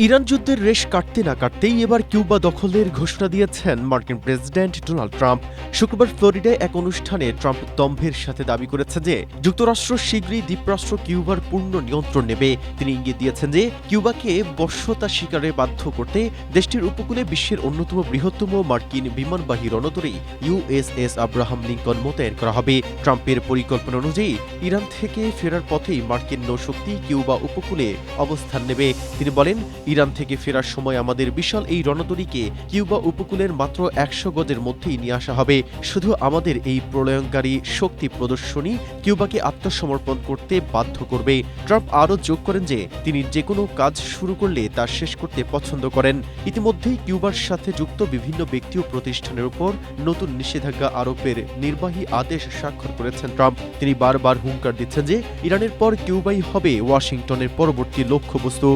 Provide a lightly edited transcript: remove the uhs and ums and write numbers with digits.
Iran যুদ্ধের রেশ কাটতে না কাটতেই এবার কিউবা দখলের ঘোষণা দিয়েছেন মার্কিন প্রেসিডেন্ট ডোনাল্ড ট্রাম্প। শুক্রবার ফ্লোরিডায় এক অনুষ্ঠানে ট্রাম্প দম্ভের সাথে দাবি করেছেন যে যুক্তরাষ্ট্র শীঘ্রই দ্বীপরাষ্ট্র কিউবার পূর্ণ নিয়ন্ত্রণ নেবে। তিনি ইঙ্গিত দিয়েছেন যে কিউবাকে বশ্যতা স্বীকারে বাধ্য করতে দেশটির উপকূলে বিশ্বের অন্যতম বৃহত্তম মার্কিন বিমানবাহী রণতরী ইউএসএস আব্রাহাম লিঙ্কন মোতায়েন করা হবে। ট্রাম্পের পরিকল্পনা অনুযায়ী ইরান থেকে ফেরার পথেই মার্কিন নৌশক্তি কিউবা উপকূলে অবস্থান নেবে। তিনি বলেন, ইরান থেকে ফেরার সময় আমাদের বিশাল এই রণতরীকে কিউবা উপকূলের মাত্র ১০০ গজের মধ্যেই নিয়ে আসা হবে। শুধু আমাদের এই প্রলয়ঙ্কারী শক্তি প্রদর্শনী কিউবাকে আত্মসমর্পণ করতে বাধ্য করবে। ট্রাম্প আরও যোগ করেন যে তিনি যে কোনো কাজ শুরু করলে তা শেষ করতে পছন্দ করেন। ইতিমধ্যেই কিউবার সাথে যুক্ত বিভিন্ন ব্যক্তি ও প্রতিষ্ঠানের উপর নতুন নিষেধাজ্ঞা আরোপের নির্বাহী আদেশ স্বাক্ষর করেছেন ট্রাম্প। তিনি বারবার হুঙ্কার দিচ্ছেন যে ইরানের পর কিউবাই হবে ওয়াশিংটনের পরবর্তী লক্ষ্যবস্তু।